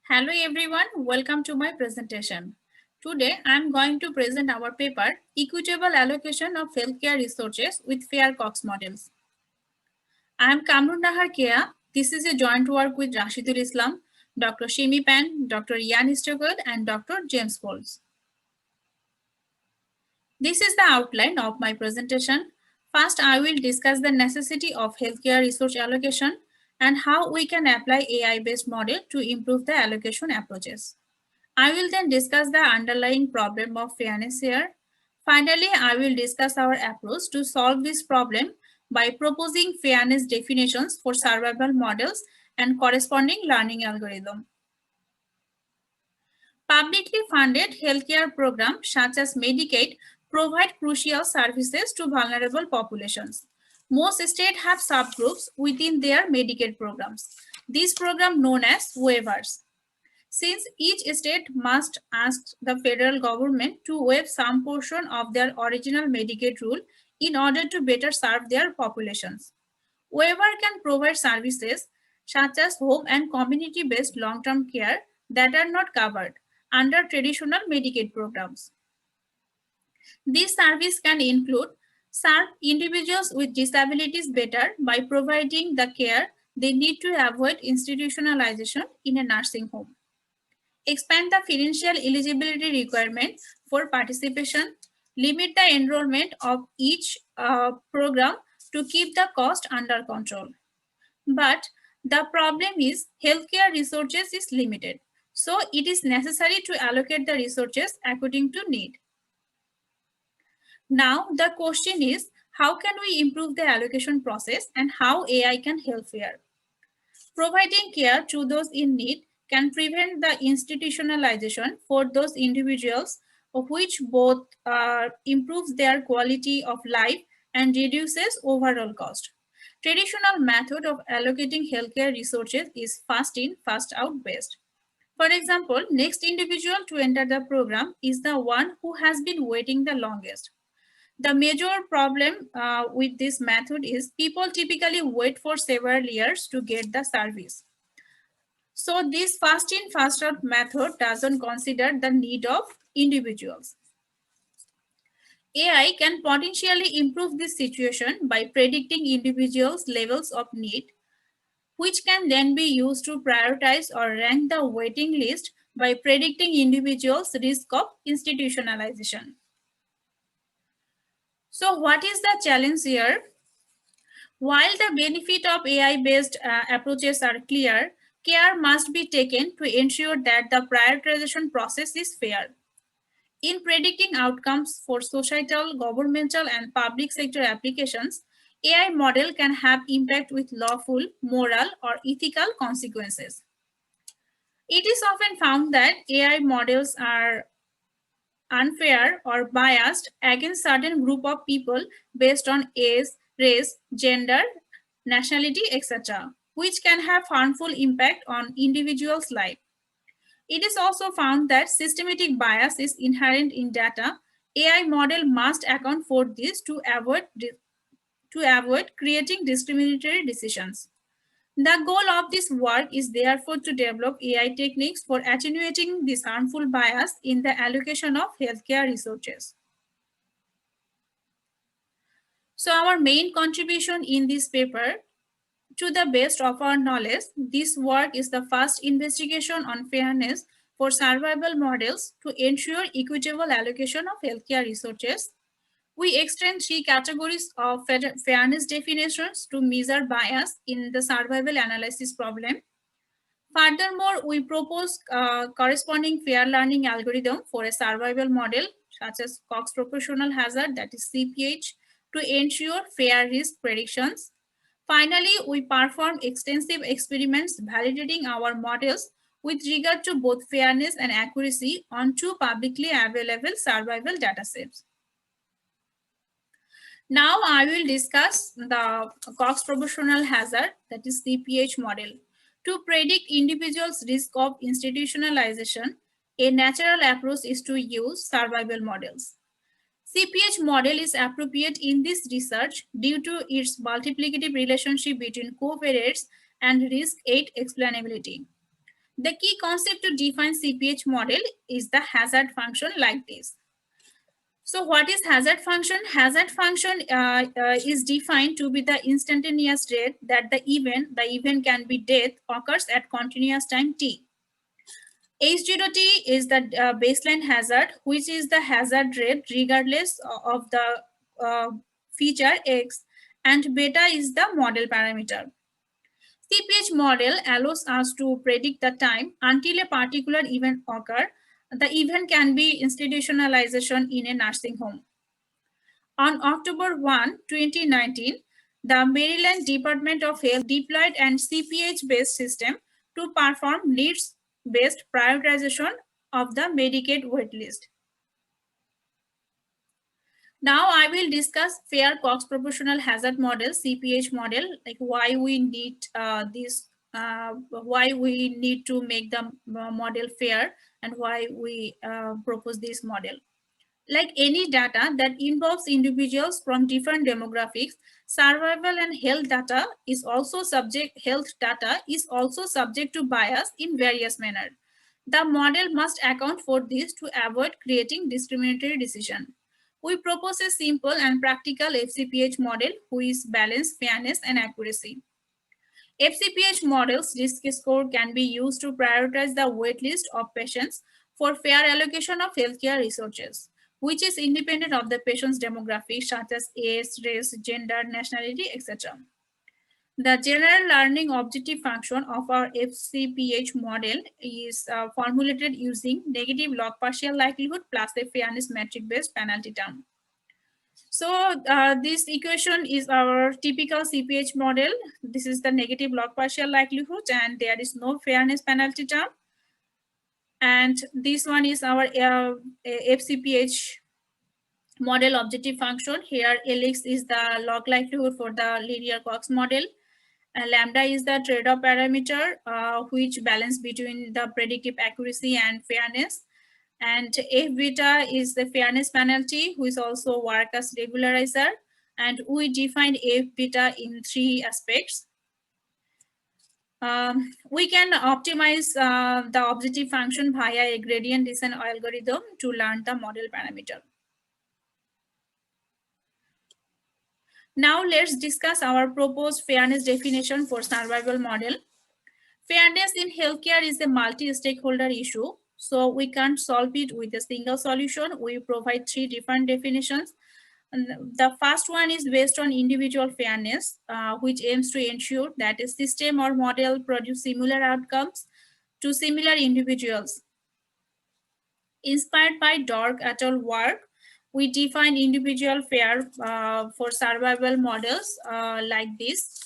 Hello everyone, welcome to my presentation. Today I am going to present our paper Equitable Allocation of Healthcare Resources with Fair Cox Models. I am Kamrun Nahar Kea. This is a joint work with Rashidul Islam, Dr. Shimi Pan, Dr. Ian Eastergood and Dr. James Foles. This is the outline of my presentation. First, I will discuss the necessity of healthcare resource allocation and how we can apply AI-based model to improve the allocation approaches. I will then discuss the underlying problem of fairness here. Finally, I will discuss our approach to solve this problem by proposing fairness definitions for survival models and corresponding learning algorithm. Publicly funded healthcare programs such as Medicaid provide crucial services to vulnerable populations. Most states have subgroups within their Medicaid programs. These programs known as waivers. Since each state must ask the federal government to waive some portion of their original Medicaid rule in order to better serve their populations. Waiver can provide services such as home and community-based long-term care that are not covered under traditional Medicaid programs. This service can include serve individuals with disabilities better by providing the care they need to avoid institutionalization in a nursing home. Expand the financial eligibility requirement for participation, limit the enrollment of each program to keep the cost under control. But the problem is healthcare resources is limited. So it is necessary to allocate the resources according to need. Now the question is, how can we improve the allocation process and how AI can help here? Providing care to those in need can prevent the institutionalization for those individuals, of which both improves their quality of life and reduces overall cost. Traditional method of allocating healthcare resources is first in, first out based. For example, next individual to enter the program is the one who has been waiting the longest. The major problem with this method is people typically wait for several years to get the service. So this first in, first out method doesn't consider the need of individuals. AI can potentially improve this situation by predicting individuals' levels of need, which can then be used to prioritize or rank the waiting list by predicting individuals' risk of institutionalization. So what is the challenge here? While the benefit of AI-based approaches are clear, care must be taken to ensure that the prioritization process is fair. In predicting outcomes for societal, governmental, and public sector applications, AI model can have impact with lawful, moral, or ethical consequences. It is often found that AI models are unfair or biased against certain group of people based on age, race, gender, nationality, etc., which can have harmful impact on individuals' life. It is also found that systematic bias is inherent in data. AI model must account for this to avoid creating discriminatory decisions. The goal of this work is therefore to develop AI techniques for attenuating this harmful bias in the allocation of healthcare resources. So our main contribution in this paper, to the best of our knowledge, this work is the first investigation on fairness for survival models to ensure equitable allocation of healthcare resources. We extend three categories of fairness definitions to measure bias in the survival analysis problem. Furthermore, we propose corresponding fair learning algorithm for a survival model such as Cox proportional hazard, that is CPH, to ensure fair risk predictions. Finally, we perform extensive experiments validating our models with regard to both fairness and accuracy on two publicly available survival datasets. Now I will discuss the Cox proportional hazard, that is CPH model. To predict individuals' risk of institutionalization, a natural approach is to use survival models. CPH model is appropriate in this research due to its multiplicative relationship between covariates and risk 8 explainability. The key concept to define CPH model is the hazard function like this. So what is hazard function? Hazard function is defined to be the instantaneous rate that the event can be death, occurs at continuous time t. H0t is the baseline hazard, which is the hazard rate regardless of the feature x, and beta is the model parameter. CPH model allows us to predict the time until a particular event occurs. The event can be institutionalization in a nursing home. On October 1, 2019, the Maryland Department of Health deployed an CPH-based system to perform needs-based prioritization of the Medicaid waitlist. Now I will discuss fair Cox proportional hazard model, CPH model, like why we need why we need to make the model fair and why we propose this model. Like any data that involves individuals from different demographics, survival and health data is also subject to bias in various manner. The model must account for this to avoid creating discriminatory decision. We propose a simple and practical FCPH model which balance fairness and accuracy. FCPH model's risk score can be used to prioritize the waitlist of patients for fair allocation of healthcare resources, which is independent of the patient's demographics such as age, race, gender, nationality, etc. The general learning objective function of our FCPH model is formulated using negative log partial likelihood plus a fairness metric based penalty term. So this equation is our typical CPH model. This is the negative log partial likelihood and there is no fairness penalty term. And this one is our FCPH model objective function. Here LX is the log likelihood for the linear Cox model. Lambda is the trade-off parameter which balance between the predictive accuracy and fairness. And F beta is the fairness penalty, which also work as regularizer. And we define F beta in three aspects. We can optimize the objective function via a gradient descent algorithm to learn the model parameter. Now let's discuss our proposed fairness definition for survival model. Fairness in healthcare is a multi-stakeholder issue, so we can't solve it with a single solution. We provide three different definitions. And the first one is based on individual fairness, which aims to ensure that a system or model produce similar outcomes to similar individuals. Inspired by Dork et al. Work, we define individual fair for survival models like this.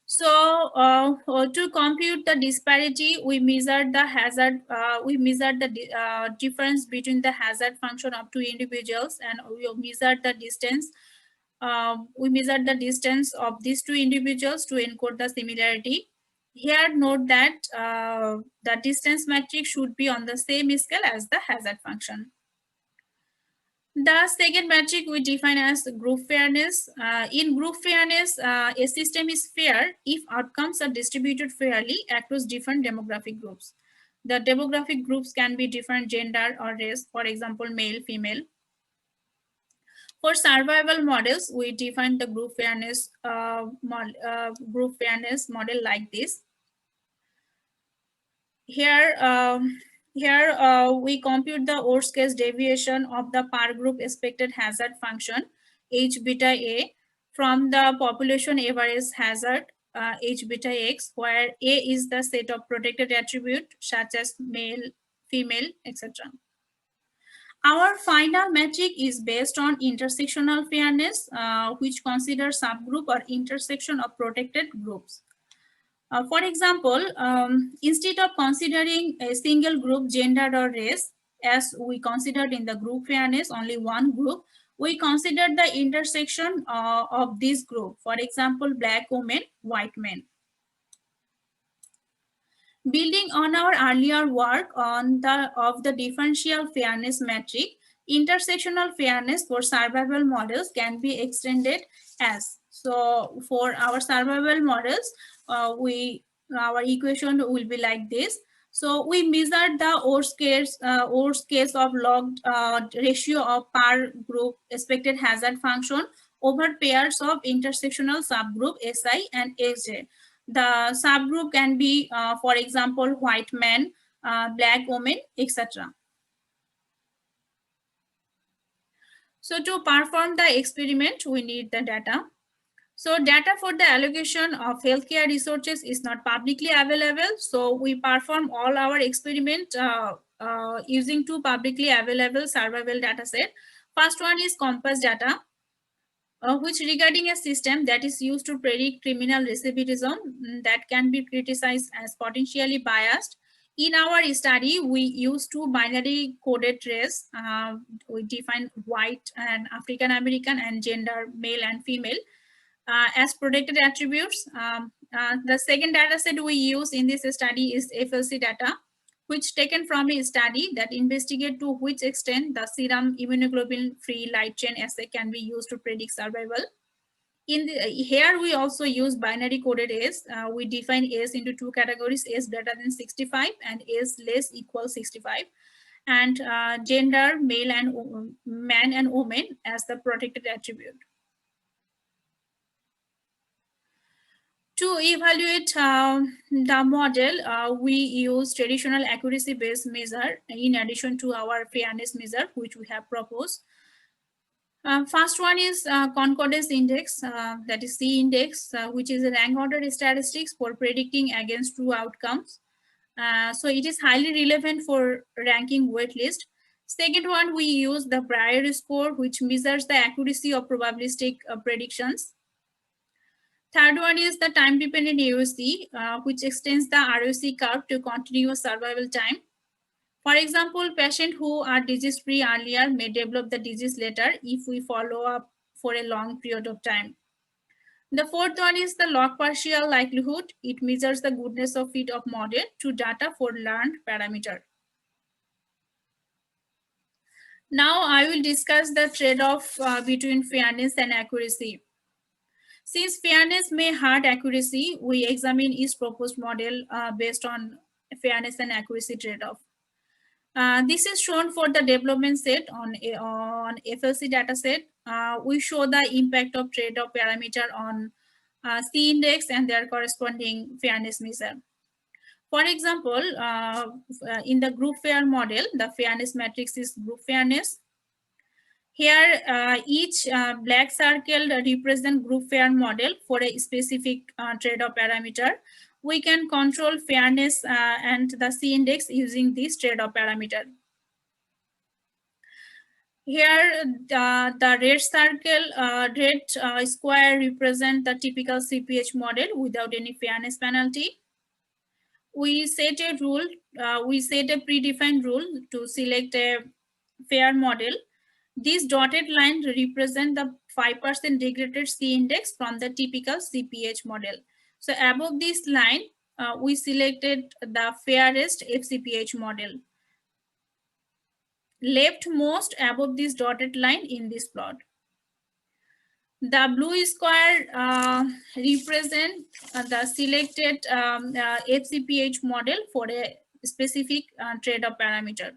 So to compute the disparity, we measured the hazard. We measured the difference between the hazard function of two individuals, and we measured the distance. We measured the distance of these two individuals to encode the similarity. Here, note that the distance metric should be on the same scale as the hazard function. The second metric we define as group fairness. In group fairness, a system is fair if outcomes are distributed fairly across different demographic groups. The demographic groups can be different gender or race, for example, male, female. For survival models, we define the group fairness model like this. Here, we compute the worst case deviation of the per group expected hazard function, H beta A, from the population average hazard, H beta X, where A is the set of protected attribute such as male, female, etc. Our final metric is based on intersectional fairness, which considers subgroup or intersection of protected groups. For example, instead of considering a single group, gender or race, as we considered in the group fairness, only one group, we considered the intersection of this group. For example, black women, white men. Building on our earlier work on the differential fairness metric, intersectional fairness for survival models can be extended as. So for our survival models, we our equation will be like this. So we measured the worst case of logged ratio of per group expected hazard function over pairs of intersectional subgroup Si and Sj. The subgroup can be, for example, white man, black woman, etc. So to perform the experiment, we need the data. So data for the allocation of healthcare resources is not publicly available. So we perform all our experiment using two publicly available survival data set. First one is COMPASS data, which regarding a system that is used to predict criminal recidivism that can be criticized as potentially biased. In our study, we use two binary coded race. We define white and African American and gender male and female as protected attributes. The second data set we use in this study is FLC data, which taken from a study that investigate to which extent the serum immunoglobulin-free light chain assay can be used to predict survival. Here we also use binary coded S. We define S into two categories: S greater than 65 and S less equal 65, and gender male and man and woman as the protected attribute. To evaluate the model, we use traditional accuracy-based measure in addition to our fairness measure, which we have proposed. First one is concordance index, that is C index, which is a rank order statistics for predicting against two outcomes. So it is highly relevant for ranking waitlist. Second one, we use the Brier score, which measures the accuracy of probabilistic predictions. Third one is the time-dependent AOC, which extends the ROC curve to continuous survival time. For example, patients who are disease-free earlier may develop the disease later if we follow up for a long period of time. The fourth one is the log partial likelihood. It measures the goodness of fit of model to data for learned parameter. Now I will discuss the trade-off between fairness and accuracy. Since fairness may hurt accuracy, we examine each proposed model based on fairness and accuracy trade-off. This is shown for the development set on FLC dataset. We show the impact of trade-off parameter on C index and their corresponding fairness measure. For example, in the group fair model, the fairness matrix is group fairness. Here, each black circle represent group fair model for a specific trade-off parameter. We can control fairness and the C index using this trade-off parameter. Here, the red circle, red square represent the typical CPH model without any fairness penalty. We set a rule, we set a predefined rule to select a fair model. This dotted line represent the 5% degraded C index from the typical CPH model. So above this line, we selected the fairest FCPH model. Leftmost above this dotted line in this plot. The blue square represent the selected FCPH model for a specific trade-off parameter.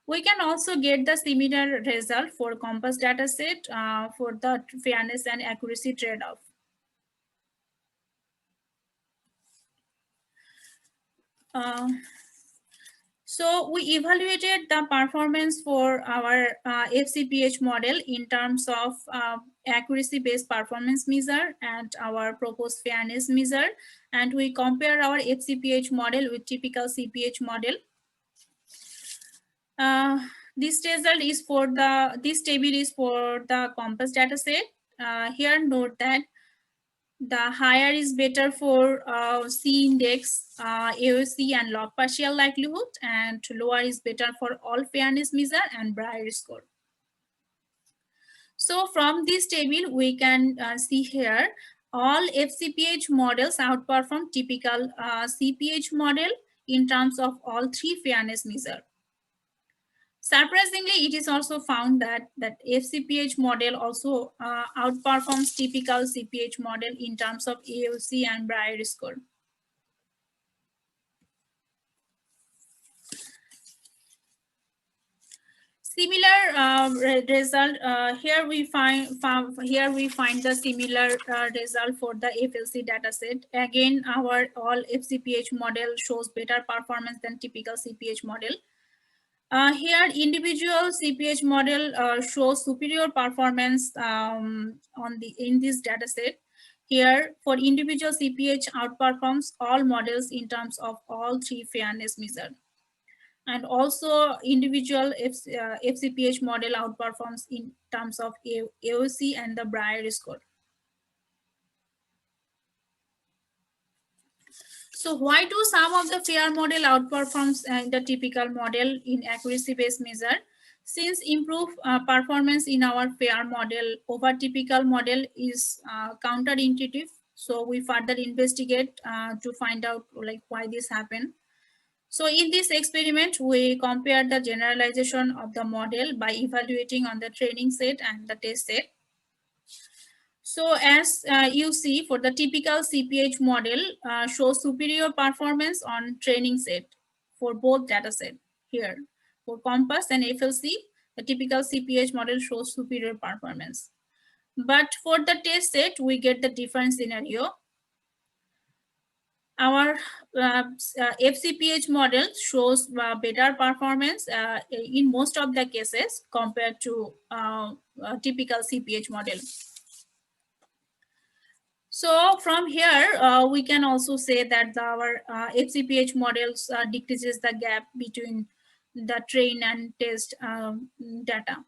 We can also get the similar result for COMPASS dataset for the fairness and accuracy trade-off. So we evaluated the performance for our FCPH model in terms of accuracy-based performance measure and our proposed fairness measure, and we compare our FCPH model with typical CPH model. This result is for this table is for the COMPASS dataset. Here note that the higher is better for C index, AOC and log partial likelihood, and lower is better for all fairness measure and Brier score. So from this table, we can see here all FCPH models outperform typical CPH model in terms of all three fairness measure. Surprisingly, it is also found that FCPH model also outperforms typical CPH model in terms of AOC and Brier score. Similar result here we find the similar result for the FLC dataset. Again, our all FCPH model shows better performance than typical CPH model. Here, individual CPH model shows superior performance in this dataset. Here, for individual CPH outperforms all models in terms of all three fairness measures. And also individual FCPH model outperforms in terms of AOC and the Brier score. So why do some of the fair model outperforms the typical model in accuracy-based measure? Since improved performance in our fair model over typical model is counterintuitive, so we further investigate to find out like why this happened. So in this experiment, we compare the generalization of the model by evaluating on the training set and the test set. So as you see, for the typical CPH model shows superior performance on training set for both data set here. For COMPAS and FLC, the typical CPH model shows superior performance. But for the test set, we get the different scenario. Our FCPH model shows better performance in most of the cases compared to typical CPH model. So from here, we can also say that our FCPH models decreases the gap between the train and test data.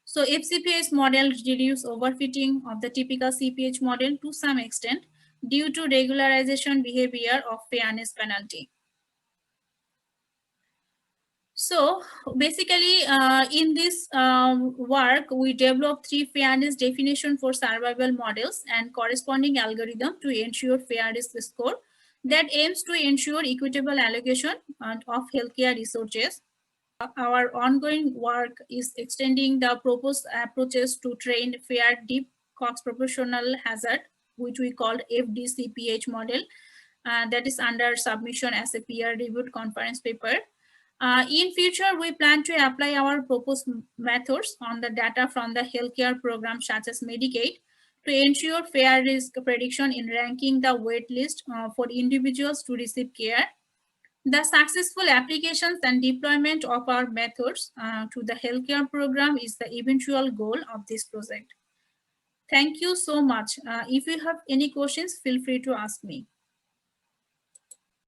So FCPH model reduce overfitting of the typical CPH model to some extent due to regularization behavior of fairness penalty. So basically, in this work, we developed three fairness definition for survival models and corresponding algorithm to ensure fair risk score that aims to ensure equitable allocation of healthcare resources. Our ongoing work is extending the proposed approaches to train fair deep Cox proportional hazard, which we called FDCPH model, that is under submission as a peer-reviewed conference paper. In future, we plan to apply our proposed methods on the data from the healthcare program such as Medicaid to ensure fair risk prediction in ranking the wait list for individuals to receive care. The successful applications and deployment of our methods to the healthcare program is the eventual goal of this project. Thank you so much. If you have any questions, feel free to ask me.